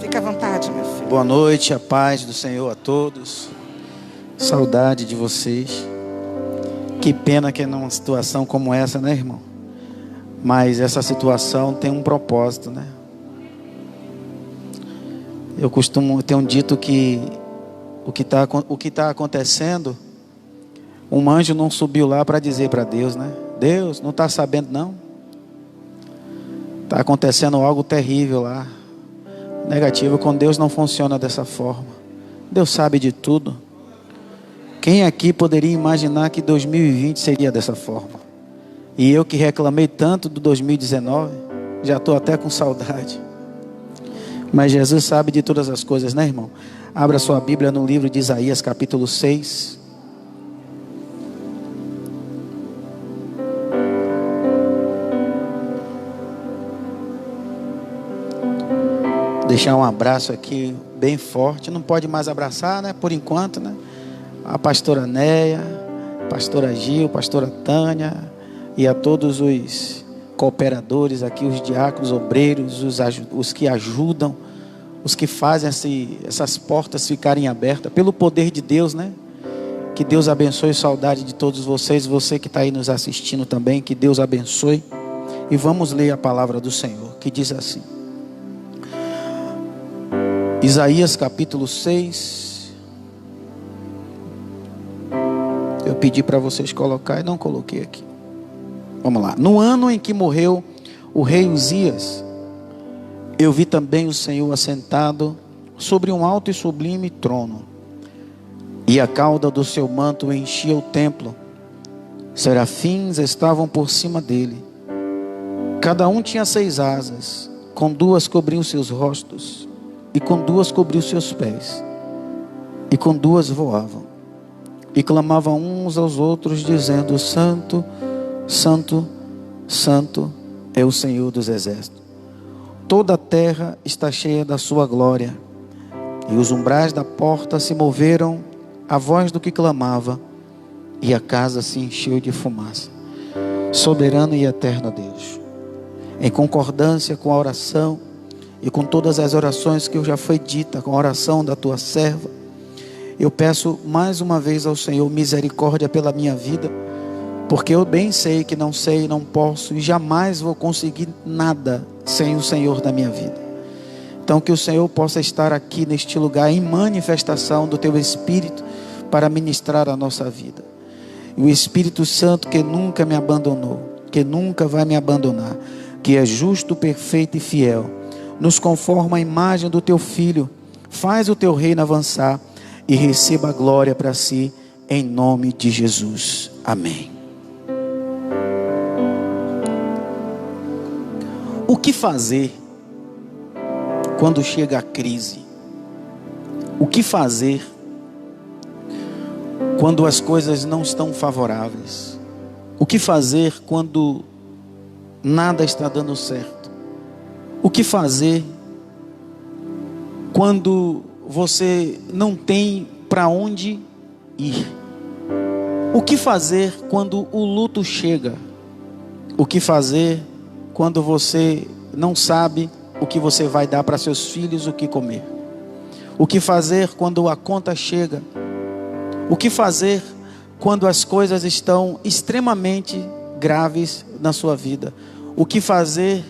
Fica à vontade, meu filho. Boa noite, a paz do Senhor a todos. Saudade de vocês. Que pena que é numa situação como essa, né, irmão? Mas essa situação tem um propósito, né? Eu tenho dito que o que tá acontecendo, um anjo não subiu lá para dizer para Deus, né? Deus, não está sabendo não? Está acontecendo algo terrível lá. Negativo, com Deus não funciona dessa forma. Deus sabe de tudo. Quem aqui poderia imaginar que 2020 seria dessa forma? E eu que reclamei tanto do 2019, já estou até com saudade. Mas Jesus sabe de todas as coisas, né, irmão? Abra sua Bíblia no livro de Isaías, capítulo 6. Deixar um abraço aqui bem forte. Não pode mais abraçar, né? Por enquanto, né? A pastora Néia, pastora Gil, pastora Tânia e a todos os cooperadores aqui, os diáconos, obreiros, os que ajudam, os que fazem essas portas ficarem abertas pelo poder de Deus, né? Que Deus abençoe, saudade de todos vocês, você que está aí nos assistindo também, que Deus abençoe. E vamos ler a palavra do Senhor, que diz assim. Isaías capítulo 6. Eu pedi para vocês colocar e não coloquei aqui. Vamos lá. No ano em que morreu o rei Uzias, eu vi também o Senhor assentado sobre um alto e sublime trono, e a cauda do seu manto enchia o templo. Serafins estavam por cima dele. Cada um tinha 6 asas, com 2 cobriam seus rostos, e com 2 cobriu seus pés, e com 2 voavam, e clamavam uns aos outros, dizendo: Santo, Santo, Santo é o Senhor dos exércitos. Toda a terra está cheia da sua glória. E os umbrais da porta se moveram à voz do que clamava, e a casa se encheu de fumaça. Soberano e eterno Deus, em concordância com a oração e com todas as orações que já foi dita, com a oração da tua serva, eu peço mais uma vez ao Senhor misericórdia pela minha vida, porque eu bem sei que não sei, não posso e jamais vou conseguir nada sem o Senhor na minha vida. Então que o Senhor possa estar aqui neste lugar em manifestação do teu Espírito para ministrar a nossa vida. E o Espírito Santo que nunca me abandonou, que nunca vai me abandonar, que é justo, perfeito e fiel, nos conforma à imagem do teu Filho, faz o teu reino avançar e receba a glória para si, em nome de Jesus. Amém. O que fazer quando chega a crise? O que fazer quando as coisas não estão favoráveis? O que fazer quando nada está dando certo? O que fazer quando você não tem para onde ir? O que fazer quando o luto chega? O que fazer quando você não sabe o que você vai dar para seus filhos, o que comer? O que fazer quando a conta chega? O que fazer quando as coisas estão extremamente graves na sua vida? O que fazer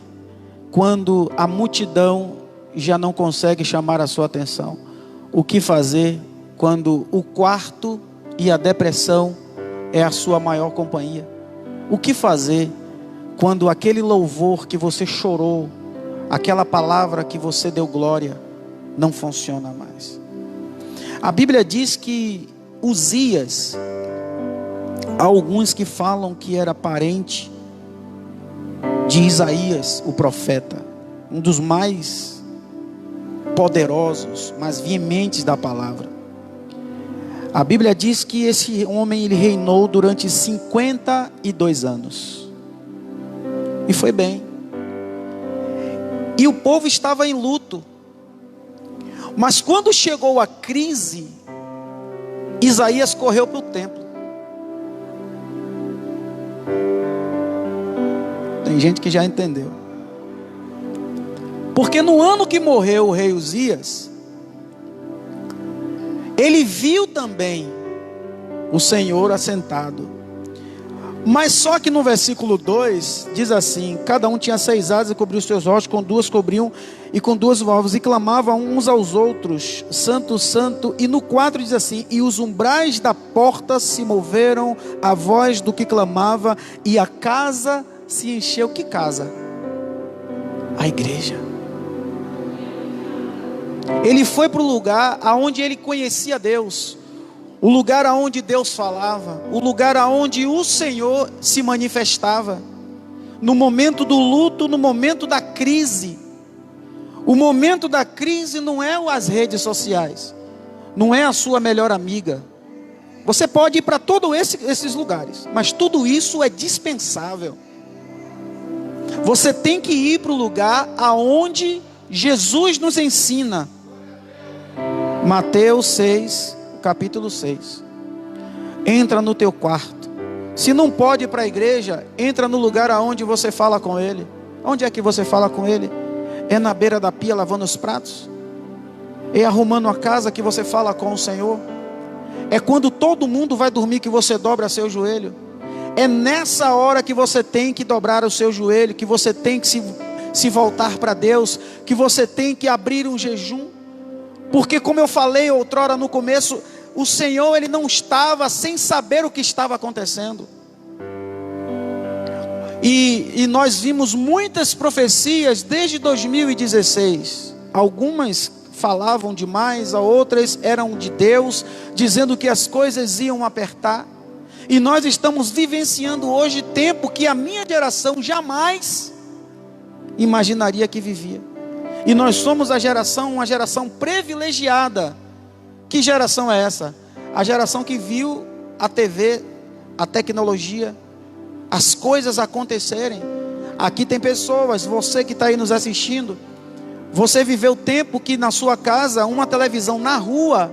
quando a multidão já não consegue chamar a sua atenção? O que fazer quando o quarto e a depressão é a sua maior companhia? O que fazer quando aquele louvor que você chorou, aquela palavra que você deu glória, não funciona mais? A Bíblia diz que Uzias, há alguns que falam que era parente de Isaías, o profeta, um dos mais poderosos, mais veementes da palavra. A Bíblia diz que esse homem ele reinou durante 52 anos. E foi bem. E o povo estava em luto. Mas quando chegou a crise, Isaías correu para o templo. Tem gente que já entendeu. Porque no ano que morreu o rei Uzias, ele viu também o Senhor assentado. Mas só que no versículo 2 diz assim: cada um tinha 6 asas e cobriu os seus rostos, com 2 cobriam e com 2 voavam, e clamavam uns aos outros: Santo, Santo. E no 4 diz assim: e os umbrais da porta se moveram à voz do que clamava, e a casa se encheu. Que casa? A igreja. Ele foi para o lugar aonde ele conhecia Deus, o lugar aonde Deus falava, o lugar aonde o Senhor se manifestava. No momento do luto, no momento da crise. O momento da crise não é as redes sociais, não é a sua melhor amiga. Você pode ir para todos esses lugares, mas tudo isso é dispensável. Você tem que ir para o lugar aonde Jesus nos ensina. Mateus 6, capítulo 6. Entra no teu quarto. Se não pode ir para a igreja, entra no lugar aonde você fala com Ele. Onde é que você fala com Ele? É na beira da pia lavando os pratos? É arrumando a casa que você fala com o Senhor? É quando todo mundo vai dormir que você dobra seu joelho? É nessa hora que você tem que dobrar o seu joelho, que você tem que se voltar para Deus, que você tem que abrir um jejum. Porque como eu falei outrora no começo, o Senhor ele não estava sem saber o que estava acontecendo. E nós vimos muitas profecias desde 2016. Algumas falavam demais, outras eram de Deus, dizendo que as coisas iam apertar. E nós estamos vivenciando hoje tempo que a minha geração jamais imaginaria que vivia. E nós somos uma geração privilegiada. Que geração é essa? A geração que viu a TV, a tecnologia, as coisas acontecerem. Aqui tem pessoas, você que está aí nos assistindo, você viveu tempo que na sua casa, uma televisão na rua,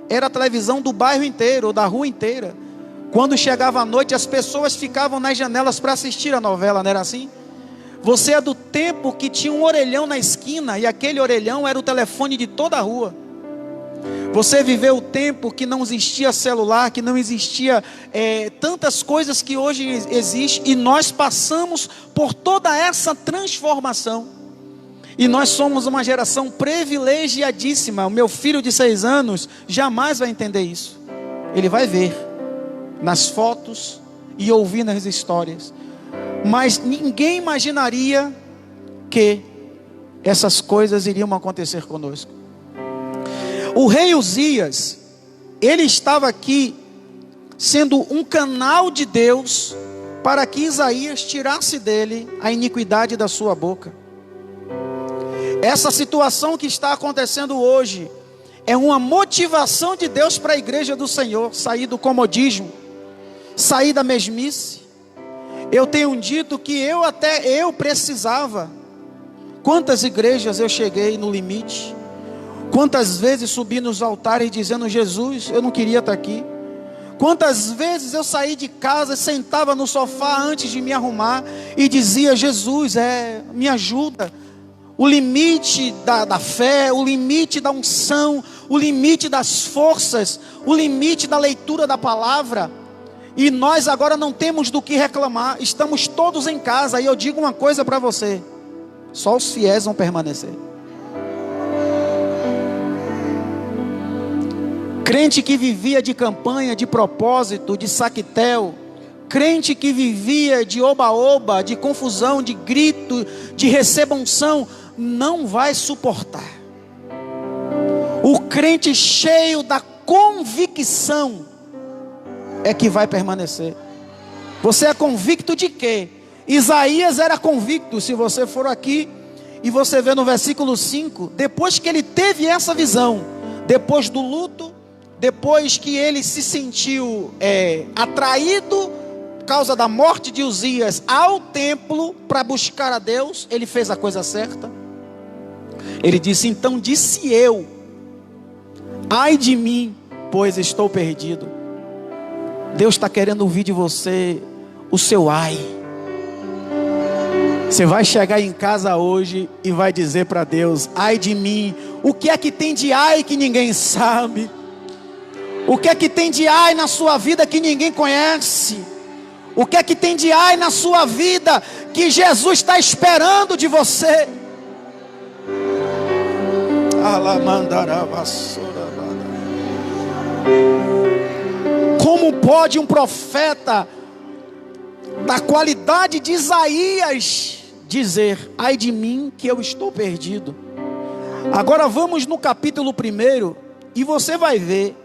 era a televisão do bairro inteiro, ou da rua inteira. Quando chegava a noite, as pessoas ficavam nas janelas para assistir a novela, não era assim? Você é do tempo que tinha um orelhão na esquina, e aquele orelhão era o telefone de toda a rua. Você viveu o tempo que não existia celular, que não existia tantas coisas que hoje existem, e nós passamos por toda essa transformação. E nós somos uma geração privilegiadíssima. O meu filho de 6 anos jamais vai entender isso. Ele vai ver nas fotos e ouvir nas histórias, mas ninguém imaginaria que essas coisas iriam acontecer conosco. O rei Uzias, ele estava aqui sendo um canal de Deus para que Isaías tirasse dele a iniquidade da sua boca. Essa situação que está acontecendo hoje é uma motivação de Deus para a igreja do Senhor sair do comodismo, sair da mesmice. Eu tenho dito que eu precisava. Quantas igrejas eu cheguei no limite? Quantas vezes subi nos altares dizendo: Jesus, eu não queria estar aqui. Quantas vezes eu saí de casa, sentava no sofá antes de me arrumar e dizia: Jesus, me ajuda. O limite da fé, o limite da unção, o limite das forças, o limite da leitura da palavra. E nós agora não temos do que reclamar, estamos todos em casa. E eu digo uma coisa para você: só os fiéis vão permanecer. Crente que vivia de campanha, de propósito, de saquetel, crente que vivia de oba-oba, de confusão, de grito, de receba unção, não vai suportar. O crente cheio da convicção é que vai permanecer. Você é convicto de quê? Isaías era convicto. Se você for aqui e você vê no versículo 5, depois que ele teve essa visão, depois do luto, depois que ele se sentiu atraído por causa da morte de Uzias ao templo para buscar a Deus, ele fez a coisa certa. Ele disse: então disse eu, ai de mim, pois estou perdido. Deus está querendo ouvir de você o seu ai. Você vai chegar em casa hoje e vai dizer para Deus: ai de mim, o que é que tem de ai que ninguém sabe? O que é que tem de ai na sua vida que ninguém conhece? O que é que tem de ai na sua vida que Jesus está esperando de você? Como pode um profeta da qualidade de Isaías dizer: ai de mim que eu estou perdido? Agora vamos no capítulo 1 e você vai ver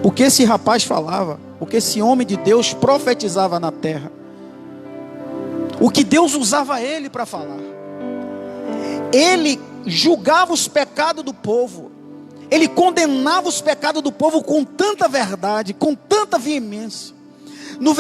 o que esse rapaz falava, o que esse homem de Deus profetizava na terra, o que Deus usava ele para falar. Ele julgava os pecados do povo, ele condenava os pecados do povo com tanta verdade, com tanta veemência. No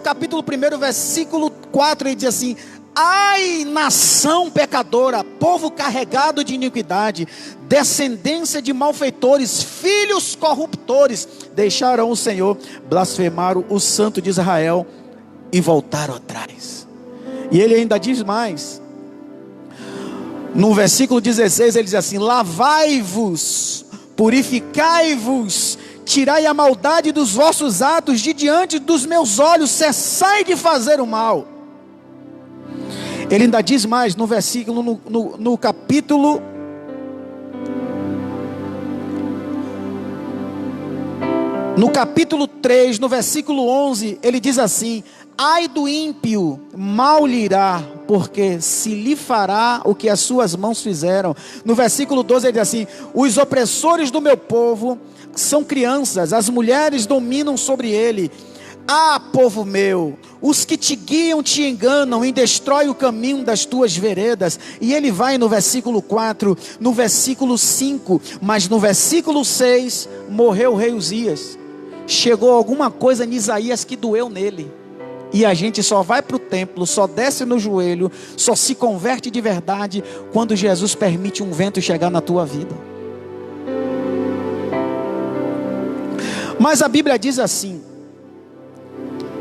capítulo 1, versículo 4, ele diz assim: ai, nação pecadora, povo carregado de iniquidade, descendência de malfeitores, filhos corruptores, deixaram o Senhor, blasfemaram o Santo de Israel e voltaram atrás. E ele ainda diz mais, no versículo 16, ele diz assim: lavai-vos, purificai-vos, tirai a maldade dos vossos atos de diante dos meus olhos, cessai de fazer o mal. Ele ainda diz mais no versículo, no capítulo 3, no versículo 11, ele diz assim: ai do ímpio, mal lhe irá, porque se lhe fará o que as suas mãos fizeram. No versículo 12 ele diz assim: os opressores do meu povo são crianças, as mulheres dominam sobre ele. Ah, povo meu, os que te guiam te enganam e destrói o caminho das tuas veredas. E ele vai no versículo 4, no versículo 5, mas no versículo 6, morreu o rei Uzias. Chegou alguma coisa em Isaías que doeu nele. E a gente só vai para o templo, só desce no joelho, só se converte de verdade quando Jesus permite um vento chegar na tua vida. Mas a Bíblia diz assim,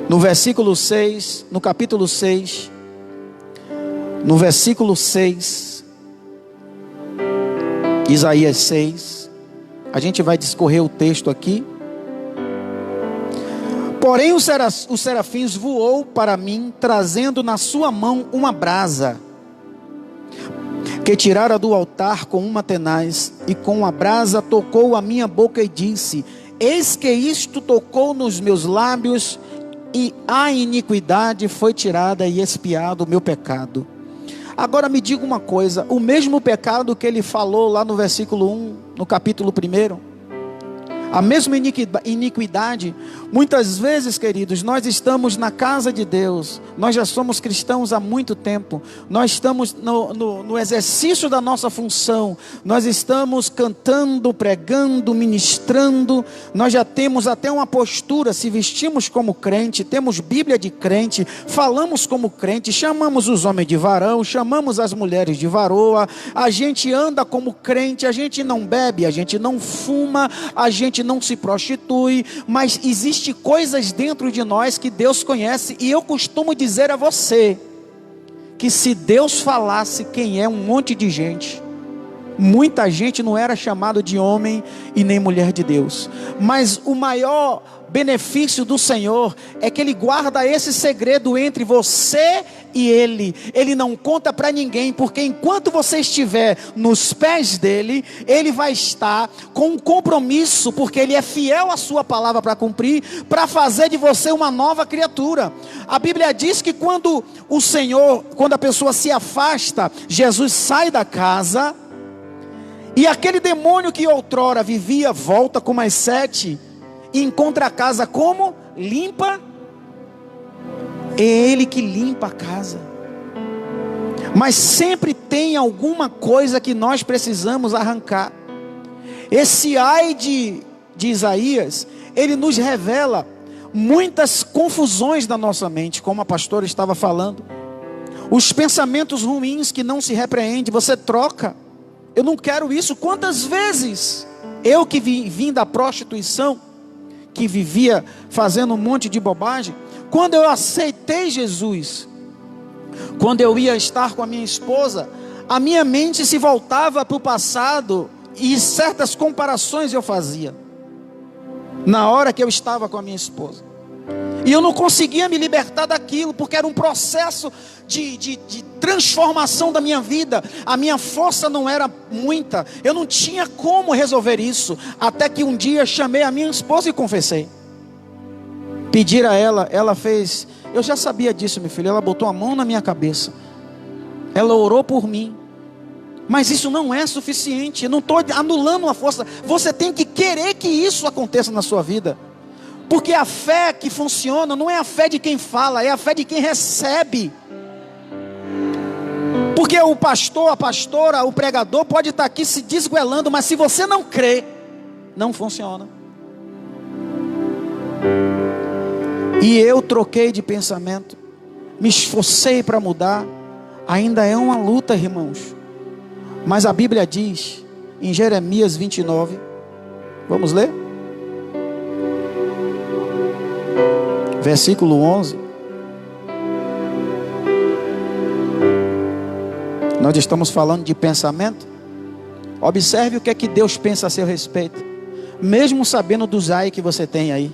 no versículo 6, no capítulo 6, no versículo 6, Isaías 6, a gente vai discorrer o texto aqui. Porém os serafins voou para mim, trazendo na sua mão uma brasa, que tirara do altar com uma tenaz, e com a brasa tocou a minha boca e disse: eis que isto tocou nos meus lábios, e a iniquidade foi tirada e expiado o meu pecado. Agora me diga uma coisa, o mesmo pecado que ele falou lá no versículo 1, no capítulo 1, a mesma iniquidade, muitas vezes, queridos, nós estamos na casa de Deus, nós já somos cristãos há muito tempo, nós estamos no exercício da nossa função, nós estamos cantando, pregando, ministrando, nós já temos até uma postura, se vestimos como crente, temos Bíblia de crente, falamos como crente, chamamos os homens de varão, chamamos as mulheres de varoa, a gente anda como crente, a gente não bebe, a gente não fuma, a gente não se prostitui, mas existe coisas dentro de nós que Deus conhece. E eu costumo dizer a você que se Deus falasse quem é um monte de gente, muita gente não era chamado de homem e nem mulher de Deus. Mas o maior benefício do Senhor é que Ele guarda esse segredo entre você e Ele. Ele não conta para ninguém, porque enquanto você estiver nos pés dEle, Ele vai estar com um compromisso, porque Ele é fiel à sua palavra para cumprir, para fazer de você uma nova criatura. A Bíblia diz que quando a pessoa se afasta, Jesus sai da casa, e aquele demônio que outrora vivia, volta com mais 7, e encontra a casa como? Limpa. É Ele que limpa a casa. Mas sempre tem alguma coisa que nós precisamos arrancar. Esse ai de Isaías, ele nos revela muitas confusões da nossa mente, como a pastora estava falando. Os pensamentos ruins que não se repreende, você troca. Eu não quero isso. Quantas vezes eu que vim da prostituição, que vivia fazendo um monte de bobagem, Quando eu aceitei Jesus, quando eu ia estar com a minha esposa, a minha mente se voltava para o passado e certas comparações eu fazia na hora que eu estava com a minha esposa. E eu não conseguia me libertar daquilo, porque era um processo de transformação da minha vida. A minha força não era muita, eu não tinha como resolver isso. Até que um dia chamei a minha esposa e confessei. Pedir a ela, ela fez. Eu já sabia disso, meu filho. Ela botou a mão na minha cabeça, ela orou por mim. Mas isso não é suficiente. Eu não estou anulando a força. Você tem que querer que isso aconteça na sua vida. Porque a fé que funciona não é a fé de quem fala, é a fé de quem recebe. Porque o pastor, a pastora, o pregador pode estar aqui se desgoelando, mas se você não crê, não funciona. E eu troquei de pensamento, me esforcei para mudar. Ainda é uma luta, irmãos. Mas a Bíblia diz em Jeremias 29, vamos ler? Versículo 11. Nós estamos falando de pensamento. Observe o que é que Deus pensa a seu respeito, mesmo sabendo dos ai que você tem aí.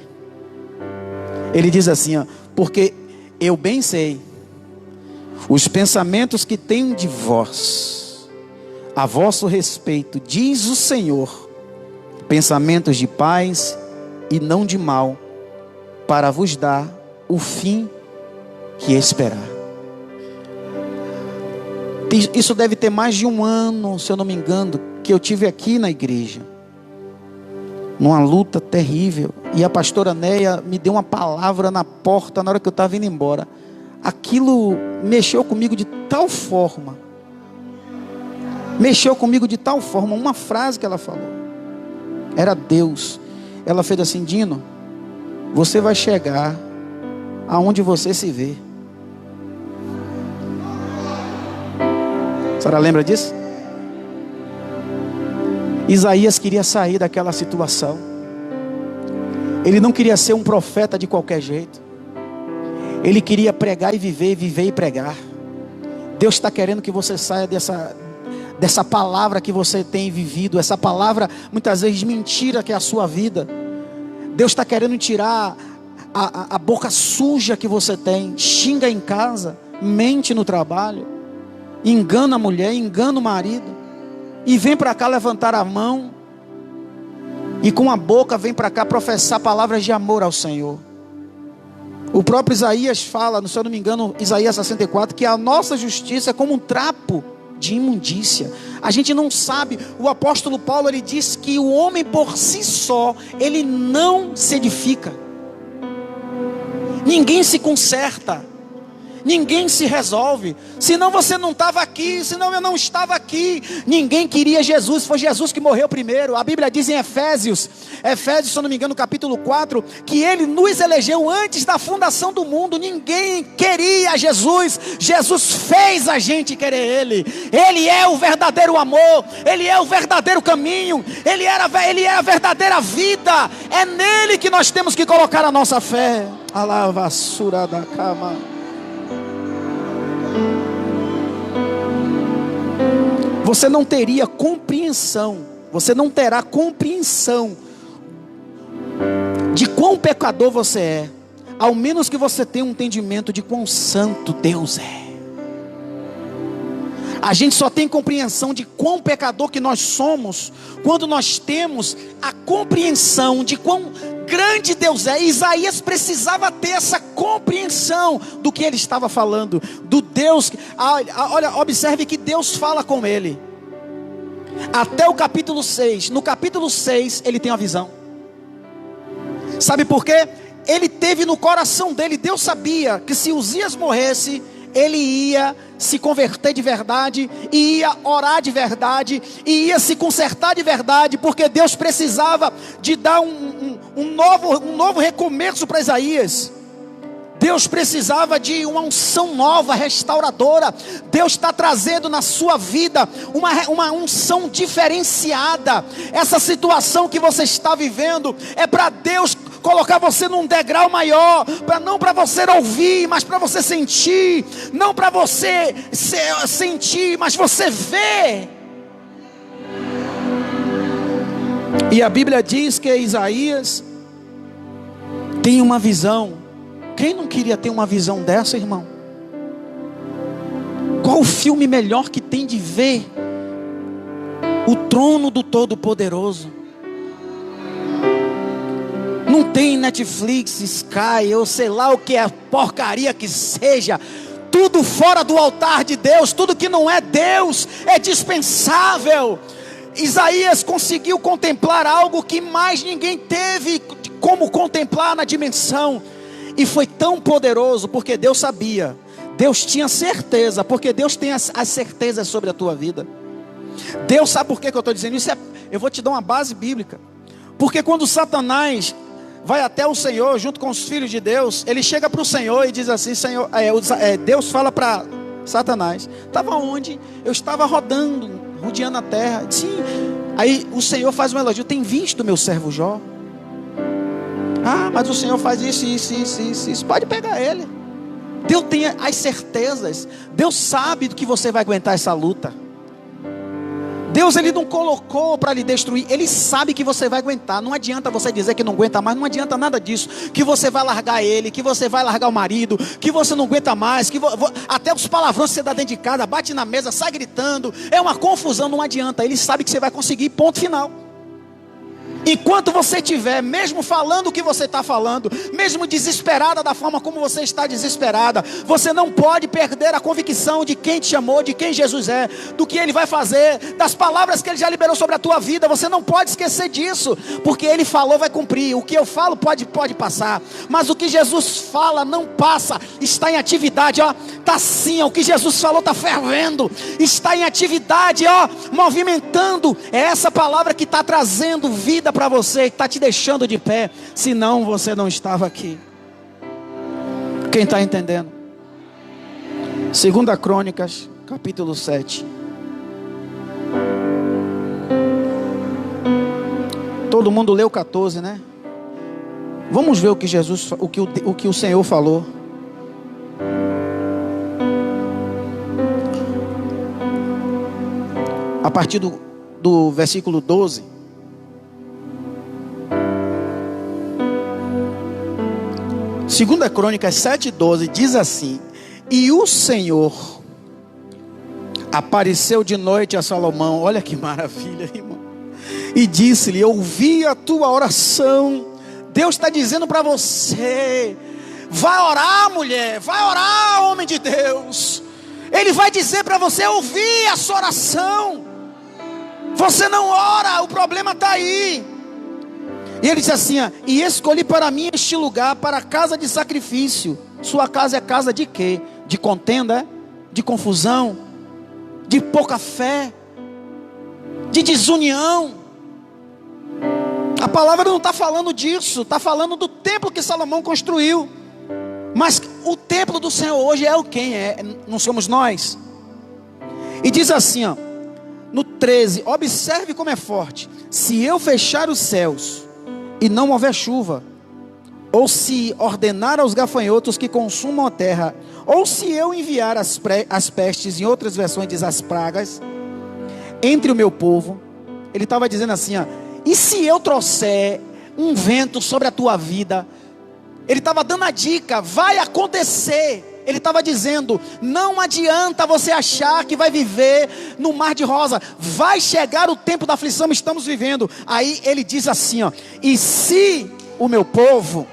Ele diz assim, ó: porque eu bem sei os pensamentos que tenho de vós, a vosso respeito, diz o Senhor, pensamentos de paz e não de mal, para vos dar o fim que esperar. Isso deve ter mais de um ano, se eu não me engano, que eu tive aqui na igreja, numa luta terrível, e a pastora Néia me deu uma palavra na porta, na hora que eu estava indo embora. Aquilo mexeu comigo de tal forma, uma frase que ela falou, era Deus. Ela fez assim: Dino, você vai chegar aonde você se vê. A senhora lembra disso? Isaías queria sair daquela situação. Ele não queria ser um profeta de qualquer jeito. Ele queria pregar e viver e pregar. Deus está querendo que você saia dessa palavra que você tem vivido, essa palavra muitas vezes mentira que é a sua vida. Deus está querendo tirar a boca suja que você tem. Xinga em casa, mente no trabalho, engana a mulher, engana o marido, e vem para cá levantar a mão, e com a boca vem para cá professar palavras de amor ao Senhor. O próprio Isaías fala, se eu não me engano, Isaías 64, que a nossa justiça é como um trapo de imundícia. A gente não sabe. O apóstolo Paulo, ele diz que o homem por si só, ele não se edifica. Ninguém se conserta, ninguém se resolve. Senão você não estava aqui, senão eu não estava aqui. Ninguém queria Jesus, foi Jesus que morreu primeiro. A Bíblia diz em Efésios, se eu não me engano, capítulo 4, que Ele nos elegeu antes da fundação do mundo. Ninguém queria Jesus, Jesus fez a gente querer Ele. Ele é o verdadeiro amor, Ele é o verdadeiro caminho, Ele é a verdadeira vida. É nele que nós temos que colocar a nossa fé. A vassoura da cama. Você não teria compreensão, você não terá compreensão de quão pecador você é, ao menos que você tenha um entendimento de quão santo Deus é. A gente só tem compreensão de quão pecador que nós somos quando nós temos a compreensão de quão grande Deus é. Isaías precisava ter essa compreensão do que ele estava falando, do Deus. Olha, observe que Deus fala com ele até o capítulo 6. No capítulo 6 ele tem a visão. Sabe por quê? Ele teve no coração dele, Deus sabia que se Uzias morresse, ele ia se converter de verdade, e ia orar de verdade, e ia se consertar de verdade, porque Deus precisava de dar um novo recomeço para Isaías. Deus precisava de uma unção nova, restauradora. Deus está trazendo na sua vida uma unção diferenciada. Essa situação que você está vivendo é para Deus colocar você num degrau maior, não para você ouvir, mas para você sentir, não para você sentir, mas você ver. E a Bíblia diz que Isaías tem uma visão. Quem não queria ter uma visão dessa, irmão? Qual o filme melhor que tem de ver o trono do Todo-Poderoso? Não tem Netflix, Sky, ou sei lá o que é, porcaria que seja. Tudo fora do altar de Deus, tudo que não é Deus é dispensável. Isaías conseguiu contemplar algo que mais ninguém teve como contemplar na dimensão. E foi tão poderoso, porque Deus sabia. Deus tinha certeza, porque Deus tem as certezas sobre a tua vida. Deus sabe por que eu estou dizendo isso? Eu vou te dar uma base bíblica. Porque quando Satanás vai até o Senhor, junto com os filhos de Deus, ele chega para o Senhor e diz assim: Senhor, Deus fala para Satanás: estava onde? Eu estava rodeando a terra. Sim. Aí o Senhor faz um elogio: tem visto meu servo Jó? Ah, mas o Senhor faz isso. Pode pegar ele. Deus tem as certezas. Deus sabe do que você vai aguentar essa luta. Deus, Ele não colocou para lhe destruir. Ele sabe que você vai aguentar. Não adianta você dizer que não aguenta mais. Não adianta nada disso. Que você vai largar ele, que você vai largar o marido, que você não aguenta mais, até os palavrões que você dá dentro de casa, bate na mesa, sai gritando. É uma confusão, não adianta. Ele sabe que você vai conseguir, ponto final. Enquanto você estiver, mesmo falando o que você está falando, mesmo desesperada da forma como você está desesperada, você não pode perder a convicção de quem te chamou, de quem Jesus é, do que Ele vai fazer, das palavras que Ele já liberou sobre a tua vida. Você não pode esquecer disso, porque Ele falou, vai cumprir. O que eu falo pode passar, mas o que Jesus fala não passa, está em atividade, ó, está assim, ó, o que Jesus falou está fervendo, está em atividade, ó, movimentando. É essa palavra que está trazendo vida para você, que está te deixando de pé. Senão você não estava aqui. Quem está entendendo? 2 Crônicas, capítulo 7. Todo mundo leu 14, né? Vamos ver o que Jesus, o que o Senhor falou. A partir do versículo 12. 2 Crônicas 7:12 diz assim: e o Senhor apareceu de noite a Salomão. Olha que maravilha, irmão. E disse-lhe: ouvi a tua oração. Deus está dizendo para você: vai orar, mulher, vai orar, homem de Deus. Ele vai dizer para você: ouvir a sua oração. Você não ora, o problema está aí. E ele disse assim: e escolhi para mim este lugar, para a casa de sacrifício. Sua casa é casa de quê? De contenda, de confusão, de pouca fé, de desunião. A palavra não está falando disso, está falando do templo que Salomão construiu. Mas o templo do Senhor hoje é o quem é? Não somos nós. E diz assim, ó, no 13, observe como é forte: se eu fechar os céus e não houver chuva, ou se ordenar aos gafanhotos que consumam a terra, ou se eu enviar as pestes, em outras versões diz as pragas, entre o meu povo. Ele estava dizendo assim, ó, e se eu trouxer um vento sobre a tua vida? Ele estava dando a dica, vai acontecer. Ele estava dizendo: não adianta você achar que vai viver no mar de rosa, vai chegar o tempo da aflição, estamos vivendo. Aí ele diz assim, ó, e se o meu povo,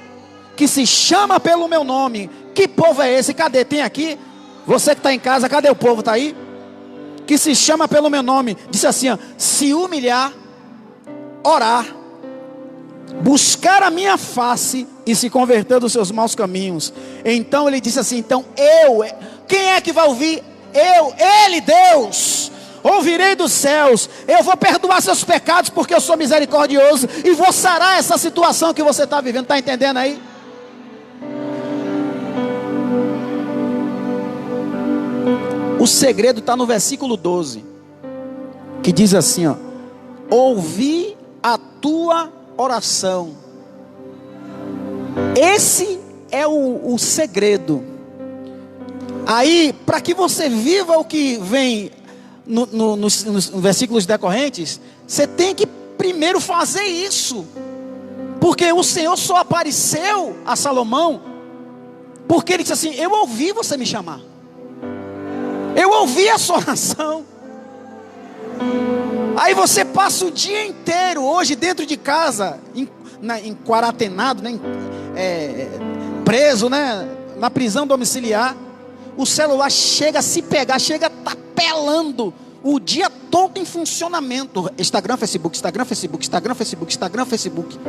que se chama pelo meu nome, que povo é esse? Cadê? Tem aqui? Você que está em casa, cadê o povo? Está aí? Que se chama pelo meu nome, disse assim, ó, se humilhar, orar, buscar a minha face e se converter dos seus maus caminhos. Então ele disse assim, então quem é que vai ouvir? Ele, Deus, ouvirei dos céus, eu vou perdoar seus pecados, porque eu sou misericordioso, e vou sarar essa situação que você está vivendo. Está entendendo aí? O segredo está no versículo 12, que diz assim, ó, ouvi a tua oração. Esse é o segredo. Aí, para que você viva o que vem nos versículos decorrentes, você tem que primeiro fazer isso. Porque o Senhor só apareceu a Salomão porque ele disse assim: eu ouvi você me chamar, eu ouvi a sua oração. Aí você passa o dia inteiro hoje dentro de casa, quarentenado, né? Preso, né? Na prisão domiciliar. O celular chega a se pegar, chega a estar pelando o dia todo em funcionamento. Instagram, Facebook, Instagram, Facebook, Instagram, Facebook, Instagram, Facebook.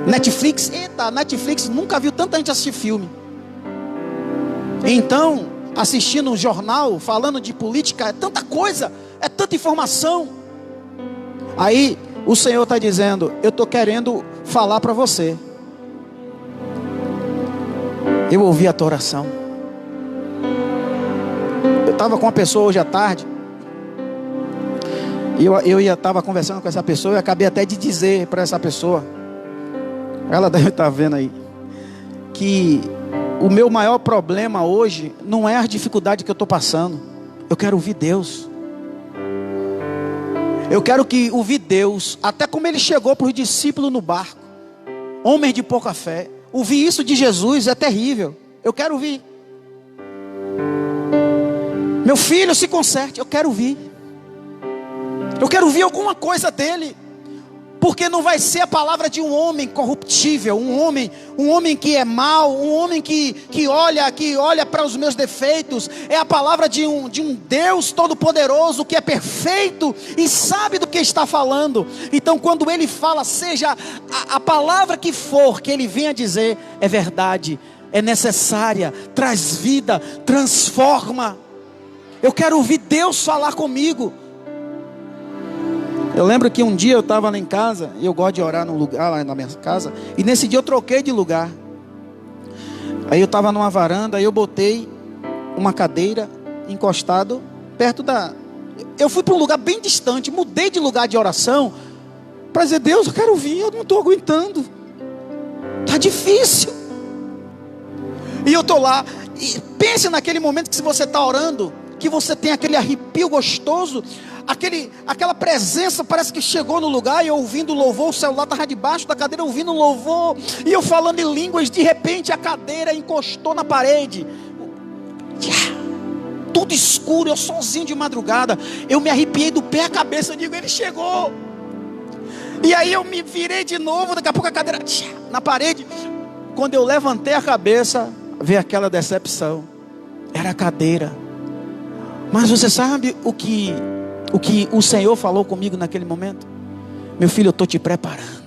Netflix, eita, Netflix nunca viu tanta gente assistir filme. Então, assistindo um jornal, falando de política, é tanta coisa, é tanta informação. Aí, o Senhor está dizendo: eu estou querendo falar para você. Eu ouvi a tua oração. Eu estava com uma pessoa hoje à tarde, e eu estava conversando com essa pessoa, e acabei até de dizer para essa pessoa, ela deve estar vendo aí, que o meu maior problema hoje não é a dificuldade que eu estou passando. Eu quero ouvir Deus. Eu quero ouvir Deus, até como Ele chegou para os discípulos no barco, homens de pouca fé. Ouvir isso de Jesus é terrível. Eu quero ouvir. Meu filho, se conserte. Eu quero ouvir. Eu quero ouvir alguma coisa dele. Porque não vai ser a palavra de um homem corruptível, um homem que é mau, um homem que olha para os meus defeitos. É a palavra de um Deus todo-poderoso, que é perfeito e sabe do que está falando. Então, quando Ele fala, seja a palavra que for que Ele venha dizer, é verdade, é necessária, traz vida, transforma. Eu quero ouvir Deus falar comigo. Eu lembro que um dia eu estava lá em casa, e eu gosto de orar num lugar lá na minha casa, e nesse dia eu troquei de lugar. Aí eu estava numa varanda, aí eu botei uma cadeira encostado perto da... Eu fui para um lugar bem distante, mudei de lugar de oração, para dizer: Deus, eu quero ouvir, eu não estou aguentando, está difícil. E eu estou lá, e pense naquele momento que, se você está orando, que você tem aquele arrepio gostoso, aquela presença parece que chegou no lugar, e eu ouvindo louvor, o celular estava debaixo da cadeira ouvindo louvor, e eu falando em línguas, de repente a cadeira encostou na parede, tudo escuro, eu sozinho de madrugada, eu me arrepiei do pé à cabeça, eu digo: Ele chegou. E aí eu me virei de novo, daqui a pouco a cadeira na parede. Quando eu levantei a cabeça, veio aquela decepção, era a cadeira. Mas você sabe o que o Senhor falou comigo naquele momento? Meu filho, eu estou te preparando,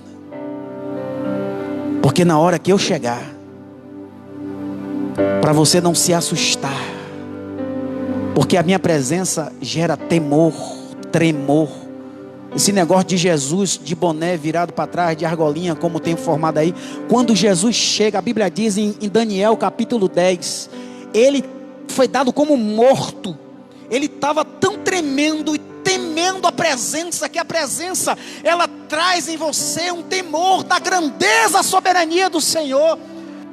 porque na hora que eu chegar, para você não se assustar, porque a minha presença gera temor, tremor. Esse negócio de Jesus de boné virado para trás, de argolinha, como tem formado aí. Quando Jesus chega, a Bíblia diz em Daniel capítulo 10, ele foi dado como morto. Ele estava tão tremendo e temendo a presença, que a presença, ela traz em você um temor da grandeza, a soberania do Senhor.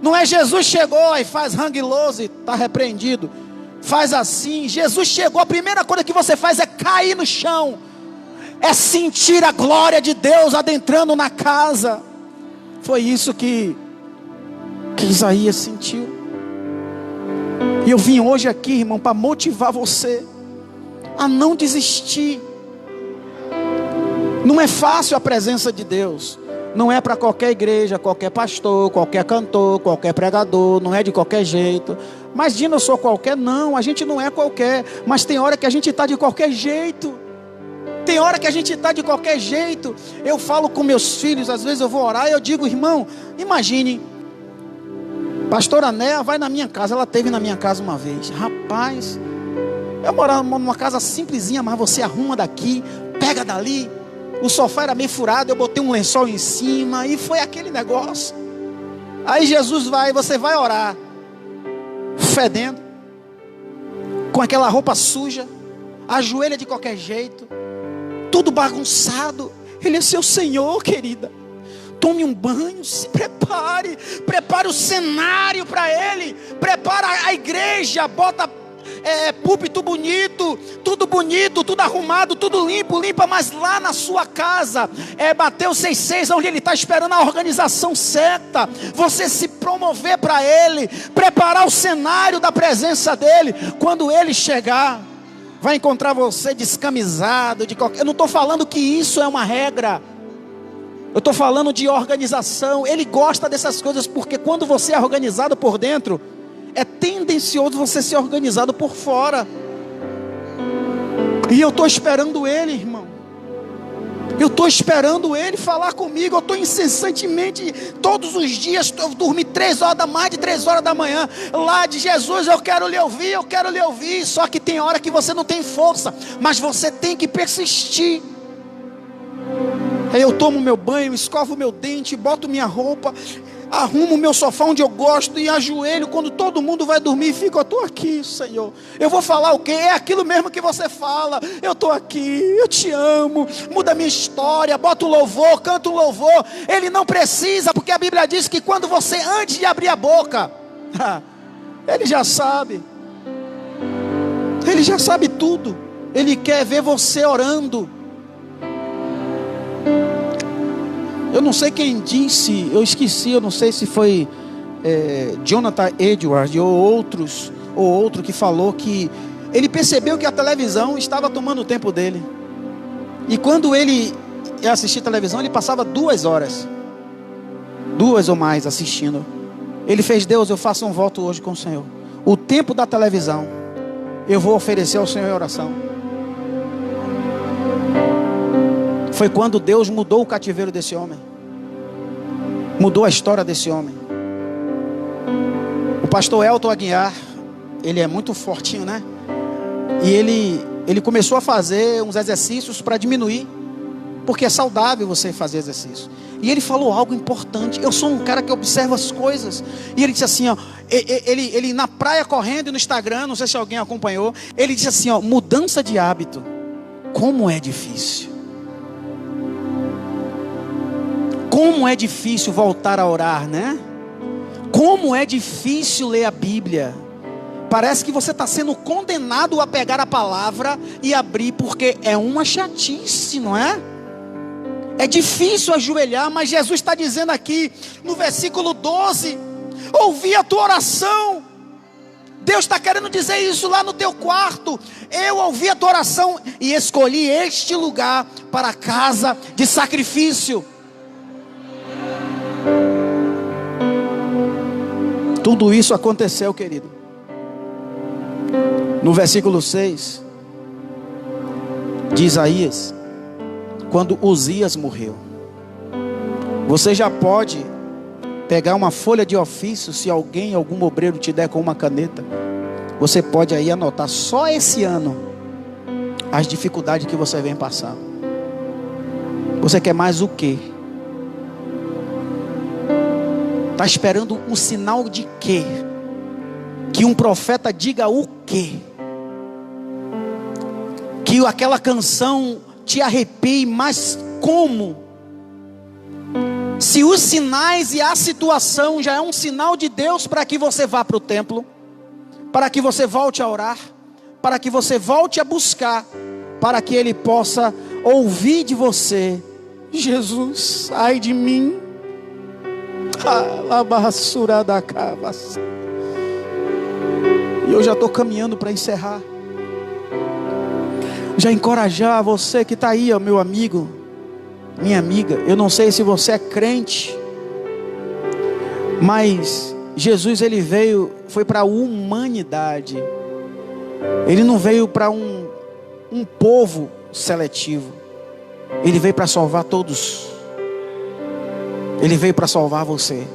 Não é Jesus chegou e faz hang loose, está repreendido, faz assim. Jesus chegou, a primeira coisa que você faz é cair no chão, é sentir a glória de Deus adentrando na casa. Foi isso que Isaías sentiu. E eu vim hoje aqui, irmão, para motivar você a não desistir. Não é fácil a presença de Deus. Não é para qualquer igreja, qualquer pastor, qualquer cantor, qualquer pregador. Não é de qualquer jeito. Mas Dina, eu sou qualquer? Não, a gente não é qualquer. Mas tem hora que a gente está de qualquer jeito. Tem hora que a gente está de qualquer jeito. Eu falo com meus filhos, às vezes eu vou orar e eu digo: irmão, imagine, pastora Néa vai na minha casa. Ela esteve na minha casa uma vez. Rapaz, eu morava numa casa simplesinha, mas você arruma daqui, pega dali. O sofá era meio furado, eu botei um lençol em cima, e foi aquele negócio. Aí Jesus vai, você vai orar, fedendo, com aquela roupa suja, ajoelha de qualquer jeito, tudo bagunçado. Ele é seu Senhor, querida. Tome um banho, se prepare. Prepare o cenário para ele. Prepara a igreja. Bota púlpito bonito, tudo arrumado, tudo limpo, limpa. Mas lá na sua casa, Mateus 6,6, onde ele está esperando a organização certa. Você se promover para ele. Preparar o cenário da presença dele. Quando ele chegar, vai encontrar você descamisado. Eu não estou falando que isso é uma regra. Eu estou falando de organização. Ele gosta dessas coisas porque quando você é organizado por dentro, é tendencioso você ser organizado por fora. E eu estou esperando ele, irmão. Eu estou esperando ele falar comigo. Eu estou incessantemente, todos os dias, eu dormi mais de 3 horas da manhã. Lá de Jesus, eu quero lhe ouvir, eu quero lhe ouvir. Só que tem hora que você não tem força, mas você tem que persistir. Aí eu tomo meu banho, escovo meu dente, boto minha roupa, arrumo o meu sofá onde eu gosto e ajoelho quando todo mundo vai dormir e fico, eu estou aqui, Senhor. Eu vou falar o quê? É aquilo mesmo que você fala. Eu estou aqui, eu te amo. Muda a minha história, bota o louvor, canta o louvor. Ele não precisa, porque a Bíblia diz que quando você, antes de abrir a boca, ele já sabe. Ele já sabe tudo. Ele quer ver você orando. Eu não sei quem disse, eu esqueci, eu não sei se foi Jonathan Edwards ou outro que falou que ele percebeu que a televisão estava tomando o tempo dele. E quando ele ia assistir televisão, ele passava 2 horas, 2 ou mais assistindo. Ele fez: Deus, eu faço um voto hoje com o Senhor. O tempo da televisão eu vou oferecer ao Senhor em oração. Foi quando Deus mudou o cativeiro desse homem. Mudou a história desse homem. O pastor Elton Aguiar, ele é muito fortinho, né? E ele começou a fazer uns exercícios para diminuir, porque é saudável você fazer exercício. E ele falou algo importante. Eu sou um cara que observa as coisas. E ele disse assim, ó, ele na praia correndo no Instagram, não sei se alguém acompanhou, ele disse assim, ó, mudança de hábito, como é difícil. Como é difícil voltar a orar, né? Como é difícil ler a Bíblia. Parece que você está sendo condenado a pegar a palavra e abrir, porque é uma chatice, não é? É difícil ajoelhar, mas Jesus está dizendo aqui no versículo 12: ouvi a tua oração. Deus está querendo dizer isso lá no teu quarto. Eu ouvi a tua oração e escolhi este lugar para a casa de sacrifício. Tudo isso aconteceu, querido, no versículo 6 de Isaías, quando Uzias morreu. Você já pode pegar uma folha de ofício, se algum obreiro te der com uma caneta, você pode aí anotar só esse ano as dificuldades que você vem passando. Você quer mais o quê? Está esperando um sinal de quê? Que um profeta diga o quê? Que aquela canção te arrepie, mas como? Se os sinais e a situação já é um sinal de Deus para que você vá para o templo, para que você volte a orar, para que você volte a buscar, para que Ele possa ouvir de você: Jesus, ai de mim. E eu já estou caminhando para encerrar. Já encorajar você que está aí, ó, meu amigo, minha amiga. Eu não sei se você é crente, mas Jesus, ele foi para a humanidade. Ele não veio para um povo seletivo. Ele veio para salvar todos. Ele veio para salvar você.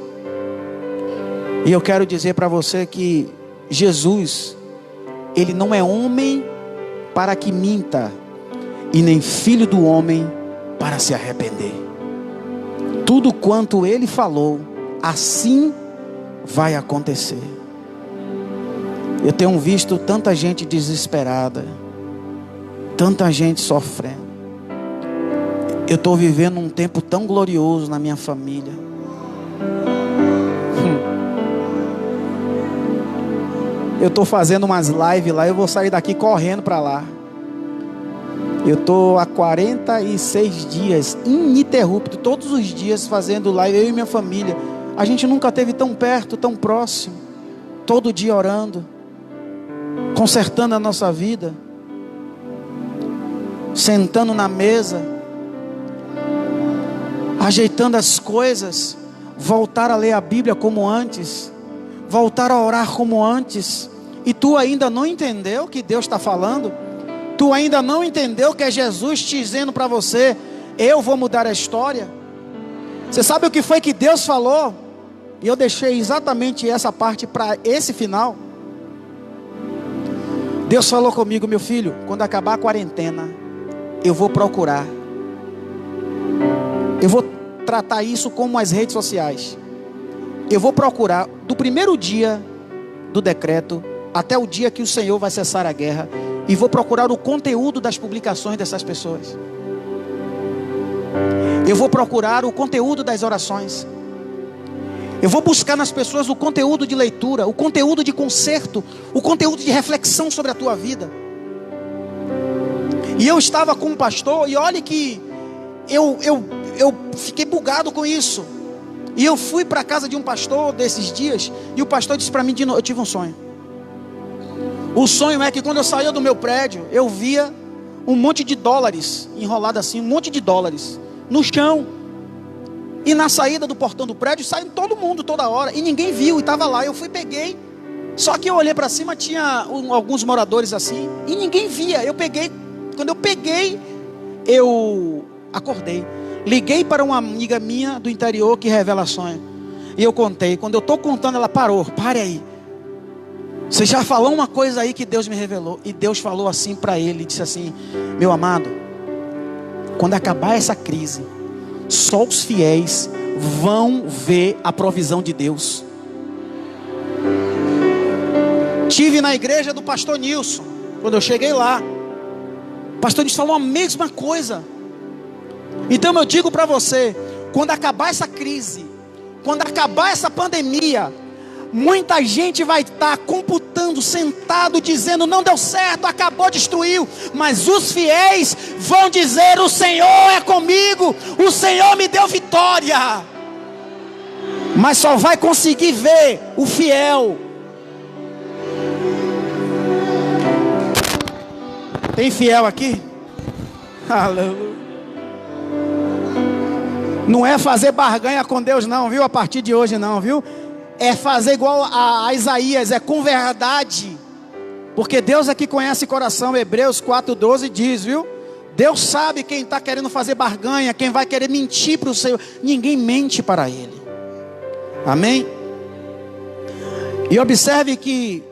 E eu quero dizer para você que Jesus, ele não é homem para que minta, e nem filho do homem para se arrepender. Tudo quanto ele falou, assim vai acontecer. Eu tenho visto tanta gente desesperada, tanta gente sofrendo. Eu estou vivendo um tempo tão glorioso na minha família. Eu estou fazendo umas lives lá, eu vou sair daqui correndo para lá. Eu estou há 46 dias, ininterrupto, todos os dias fazendo live, eu e minha família. A gente nunca esteve tão perto, tão próximo. Todo dia orando, consertando a nossa vida, sentando na mesa, ajeitando as coisas, voltar a ler a Bíblia como antes, voltar a orar como antes. E tu ainda não entendeu o que Deus está falando? Tu ainda não entendeu que é Jesus te dizendo para você: eu vou mudar a história? Você sabe o que foi que Deus falou? E eu deixei exatamente essa parte para esse final. Deus falou comigo: meu filho, quando acabar a quarentena, eu vou procurar. Eu vou tratar isso como as redes sociais. Eu vou procurar do primeiro dia do decreto até o dia que o Senhor vai cessar a guerra. E vou procurar o conteúdo das publicações dessas pessoas. Eu vou procurar o conteúdo das orações. Eu vou buscar nas pessoas o conteúdo de leitura, o conteúdo de conserto, o conteúdo de reflexão sobre a tua vida. E eu estava com um pastor, e olha que eu fiquei bugado com isso. E eu fui para a casa de um pastor desses dias, e o pastor disse para mim: eu tive um sonho. O sonho é que quando eu saía do meu prédio, eu via um monte de dólares, enrolado assim, um monte de dólares, no chão. E na saída do portão do prédio, saindo todo mundo, toda hora, e ninguém viu, e estava lá. Eu fui, peguei, só que eu olhei para cima, tinha alguns moradores assim, e ninguém via. Eu peguei, quando eu peguei, eu acordei. Liguei para uma amiga minha do interior que revela sonho, e eu contei. Quando eu estou contando, ela parou: pare aí. Você já falou uma coisa aí que Deus me revelou. E Deus falou assim para ele, disse assim: meu amado, quando acabar essa crise, só os fiéis vão ver a provisão de Deus. Tive na igreja do pastor Nilson. Quando eu cheguei lá, o pastor Nilson falou a mesma coisa. Então eu digo para você: quando acabar essa crise, quando acabar essa pandemia, muita gente vai estar computando, sentado, dizendo: não deu certo, acabou, destruiu. Mas os fiéis vão dizer: o Senhor é comigo, o Senhor me deu vitória. Mas só vai conseguir ver o fiel. Tem fiel aqui? Aleluia. Não é fazer barganha com Deus não, viu? A partir de hoje não, viu? É fazer igual a Isaías, é com verdade. Porque Deus é que conhece o coração. Hebreus 4:12 diz, viu? Deus sabe quem está querendo fazer barganha, quem vai querer mentir para o Senhor. Ninguém mente para Ele. Amém? E observe que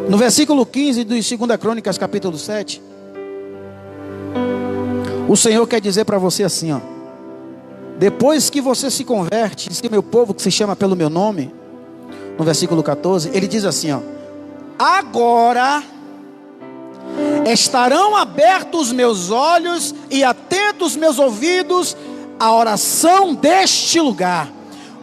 no versículo 15 de 2 Crônicas, capítulo 7, o Senhor quer dizer para você assim, ó: depois que você se converte, diz que meu povo que se chama pelo meu nome, no versículo 14, ele diz assim, ó: agora estarão abertos os meus olhos e atentos os meus ouvidos à oração deste lugar,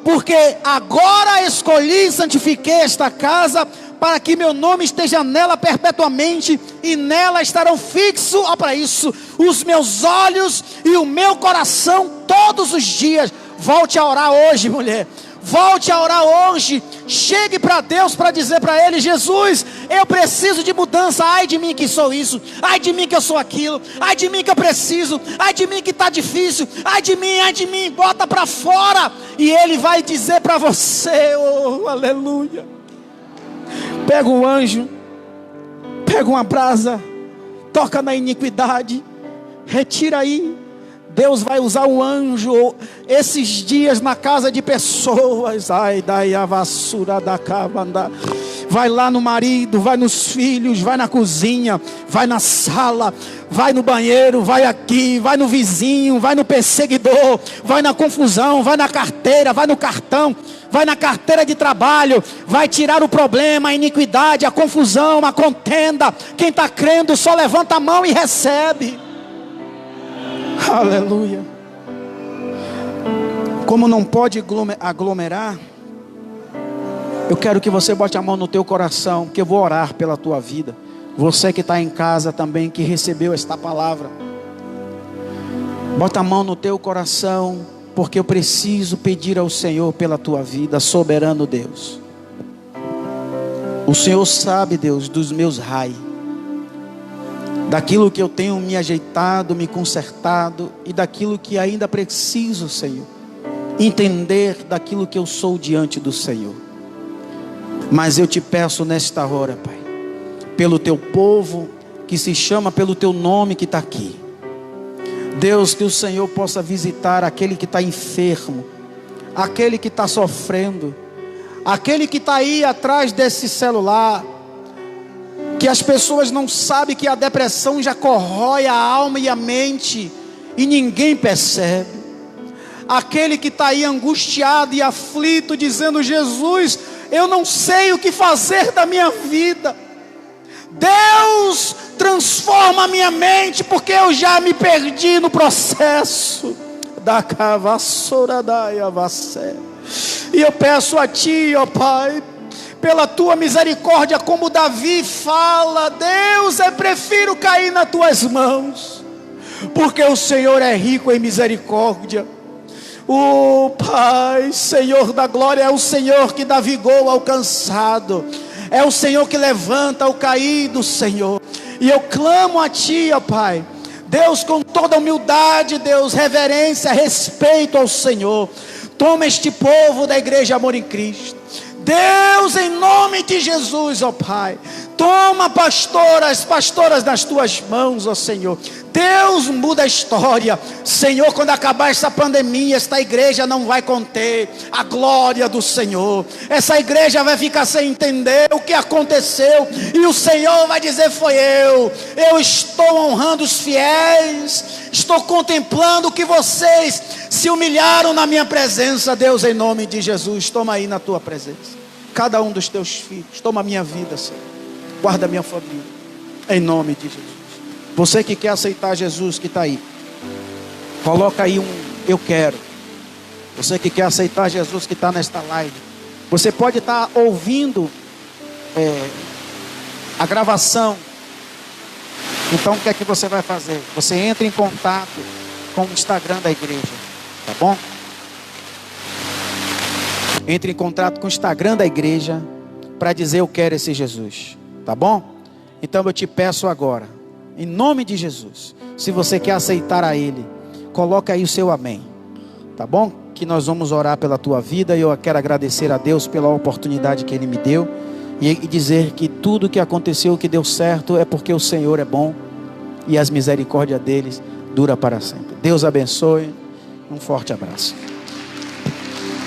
porque agora escolhi e santifiquei esta casa, para que meu nome esteja nela perpetuamente, e nela estarão fixos, ó, para isso, os meus olhos e o meu coração todos os dias. Volte a orar hoje, mulher. Volte a orar hoje. Chegue para Deus para dizer para Ele: Jesus, eu preciso de mudança. Ai de mim que sou isso, ai de mim que eu sou aquilo, ai de mim que eu preciso, ai de mim que está difícil, ai de mim, bota para fora. E Ele vai dizer para você: oh, aleluia. Pega um anjo, pega uma brasa, toca na iniquidade, retira aí. Deus vai usar um anjo esses dias na casa de pessoas. Ai, daí a vassoura da cabanda. vai lá no marido, vai nos filhos, vai na cozinha, vai na sala, vai no banheiro, vai aqui, vai no vizinho, vai no perseguidor, vai na confusão, vai na carteira, vai no cartão, vai na carteira de trabalho, vai tirar o problema, a iniquidade, a confusão, a contenda. Quem está crendo só levanta a mão e recebe. Aleluia. Como não pode aglomerar, eu quero que você bote a mão no teu coração, que eu vou orar pela tua vida. Você que está em casa também, que recebeu esta palavra, bota a mão no teu coração, porque eu preciso pedir ao Senhor pela tua vida, soberano Deus. O Senhor sabe, Deus, dos meus raios, daquilo que eu tenho me ajeitado, me consertado, e daquilo que ainda preciso, Senhor, entender daquilo que eu sou diante do Senhor. Mas eu te peço nesta hora, Pai, pelo teu povo, que se chama pelo teu nome que está aqui. Deus, que o Senhor possa visitar aquele que está enfermo, aquele que está sofrendo, aquele que está aí atrás desse celular, que as pessoas não sabem que a depressão já corrói a alma e a mente, e ninguém percebe. Aquele que está aí angustiado e aflito, dizendo: Jesus, eu não sei o que fazer da minha vida. Deus, transforma a minha mente, porque eu já me perdi no processo. E eu peço a Ti, ó Pai, pela Tua misericórdia, como Davi fala: Deus, eu prefiro cair nas Tuas mãos, porque o Senhor é rico em misericórdia. O Pai, Senhor da glória, é o Senhor que dá vigor ao cansado, é o Senhor que levanta o caído, Senhor. E eu clamo a Ti, ó Pai, Deus, com toda humildade, Deus, reverência, respeito ao Senhor. Toma este povo da igreja Amor em Cristo, Deus, em nome de Jesus, ó Pai. Toma pastoras nas Tuas mãos, ó Senhor. Deus, muda a história, Senhor. Quando acabar essa pandemia, esta igreja não vai conter a glória do Senhor. Essa igreja vai ficar sem entender o que aconteceu, e o Senhor vai dizer: foi eu estou honrando os fiéis, estou contemplando que vocês se humilharam na minha presença. Deus, em nome de Jesus, toma aí na Tua presença cada um dos Teus filhos, toma a minha vida, Senhor, guarda a minha família, em nome de Jesus. Você que quer aceitar Jesus, que está aí, coloca aí eu quero. Você que quer aceitar Jesus, que está nesta live, você pode estar ouvindo a gravação. Então o que é que você vai fazer? Você entra em contato com o Instagram da igreja, tá bom? Entre em contato com o Instagram da igreja para dizer: eu quero esse Jesus, tá bom? Então eu te peço agora, em nome de Jesus, se você quer aceitar a Ele, coloca aí o seu amém, tá bom? Que nós vamos orar pela tua vida. E eu quero agradecer a Deus pela oportunidade que Ele me deu, e dizer que tudo que aconteceu, que deu certo, é porque o Senhor é bom, e as misericórdias deles dura para sempre. Deus abençoe, um forte abraço.